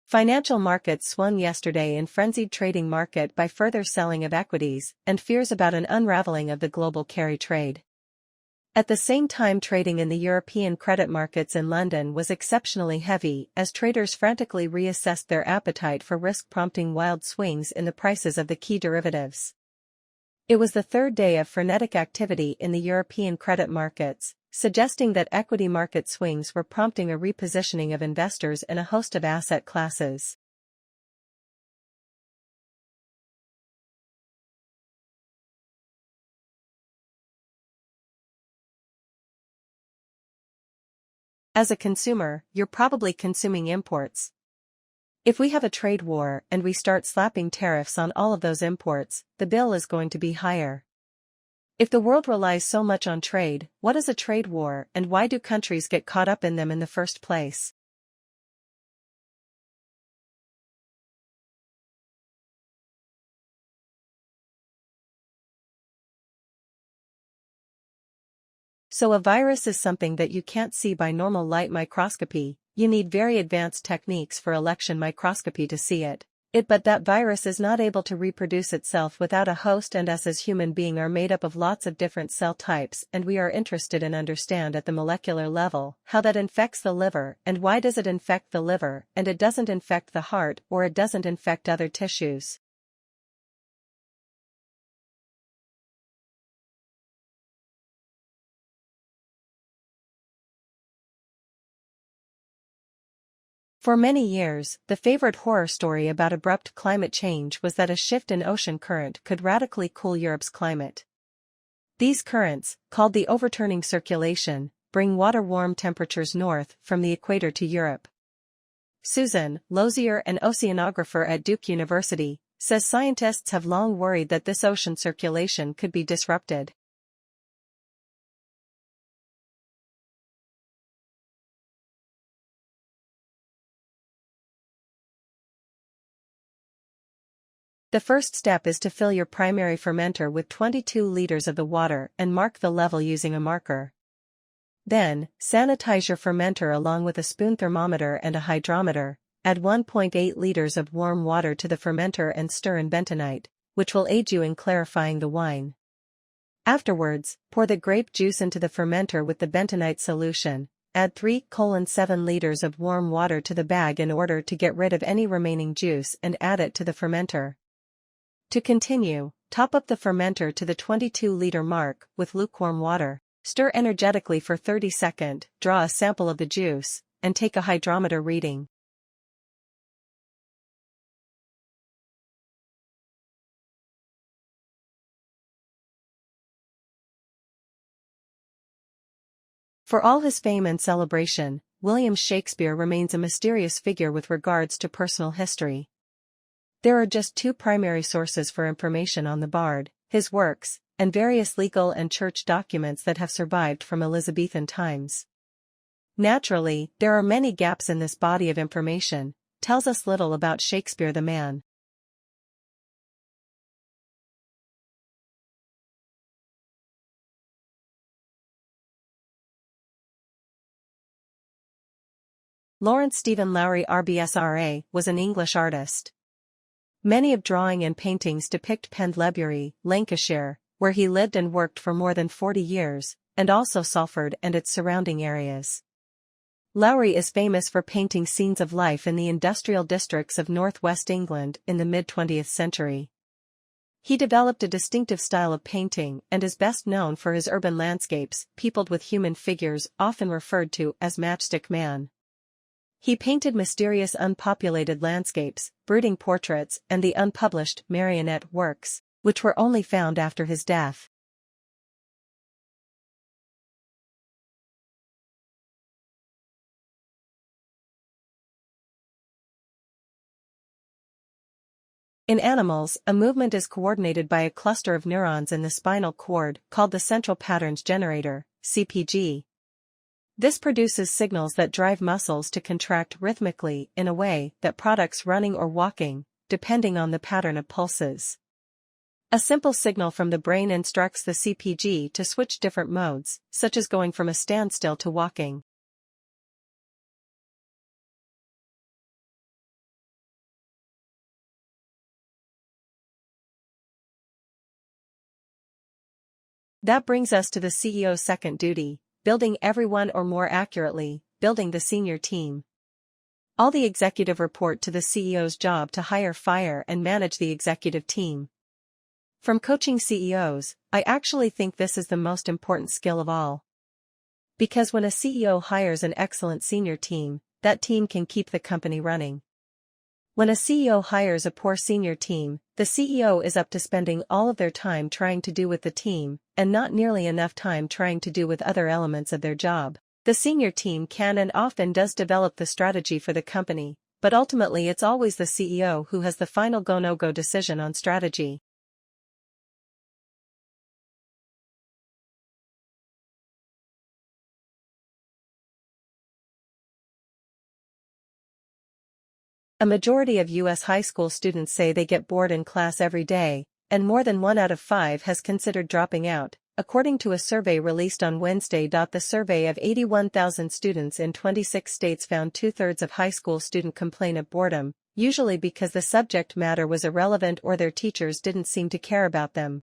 Financial markets swung yesterday in frenzied trading market by further selling of equities and fears about an unraveling of the global carry trade. At the same time, trading in the European credit markets in London was exceptionally heavy as traders frantically reassessed their appetite for risk, prompting wild swings in the prices of the key derivatives. It was the third day of frenetic activity in the European credit markets, suggesting that equity market swings were prompting a repositioning of investors in a host of asset classes. As a consumer, you're probably consuming imports. If we have a trade war and we start slapping tariffs on all of those imports, the bill is going to be higher. If the world relies so much on trade, what is a trade war and why do countries get caught up in them in the first place? So a virus is something that you can't see by normal light microscopy. You need very advanced techniques for electron microscopy to see it. But that virus is not able to reproduce itself without a host, and us as human beings are made up of lots of different cell types, and we are interested in understand at the molecular level how that infects the liver and why does it infect the liver and it doesn't infect the heart or it doesn't infect other tissues. For many years, the favorite horror story about abrupt climate change was that a shift in ocean current could radically cool Europe's climate. These currents, called the overturning circulation, bring water-warm temperatures north from the equator to Europe. Susan Lozier, an oceanographer at Duke University, says scientists have long worried that this ocean circulation could be disrupted. The first step is to fill your primary fermenter with 22 liters of the water and mark the level using a marker. Then, sanitize your fermenter along with a spoon thermometer and a hydrometer. Add 1.8 liters of warm water to the fermenter and stir in bentonite, which will aid you in clarifying the wine. Afterwards, pour the grape juice into the fermenter with the bentonite solution. Add 3:7 liters of warm water to the bag in order to get rid of any remaining juice and add it to the fermenter. To continue, top up the fermenter to the 22-liter mark with lukewarm water. Stir energetically for 30 seconds, draw a sample of the juice, and take a hydrometer reading. For all his fame and celebration, William Shakespeare remains a mysterious figure with regards to personal history. There are just two primary sources for information on the bard: his works, and various legal and church documents that have survived from Elizabethan times. Naturally, there are many gaps in this body of information. Tells us little about Shakespeare the man. Lawrence Stephen Lowry RBSRA was an English artist. Many of drawing and paintings depict Pendlebury, Lancashire, where he lived and worked for more than 40 years, and also Salford and its surrounding areas. Lowry is famous for painting scenes of life in the industrial districts of northwest England in the mid-20th century. He developed a distinctive style of painting and is best known for his urban landscapes, peopled with human figures often referred to as Matchstick Man. He painted mysterious unpopulated landscapes, brooding portraits, and the unpublished marionette works, which were only found after his death. In animals, a movement is coordinated by a cluster of neurons in the spinal cord called the central patterns generator, CPG. This produces signals that drive muscles to contract rhythmically in a way that products running or walking, depending on the pattern of pulses. A simple signal from the brain instructs the CPG to switch different modes, such as going from a standstill to walking. That brings us to the CEO's second duty, building everyone, or more accurately, building the senior team. All the executive report to the CEO's job to hire, fire, and manage the executive team. From coaching CEOs, I actually think this is the most important skill of all. Because when a CEO hires an excellent senior team, that team can keep the company running. When a CEO hires a poor senior team, the CEO is up to spending all of their time trying to do with the team, and not nearly enough time trying to do with other elements of their job. The senior team can and often does develop the strategy for the company, but ultimately it's always the CEO who has the final go-no-go decision on strategy. A majority of U.S. high school students say they get bored in class every day, and more than 1 out of 5 has considered dropping out, according to a survey released on Wednesday. The survey of 81,000 students in 26 states found 2/3 of high school students complain of boredom, usually because the subject matter was irrelevant or their teachers didn't seem to care about them.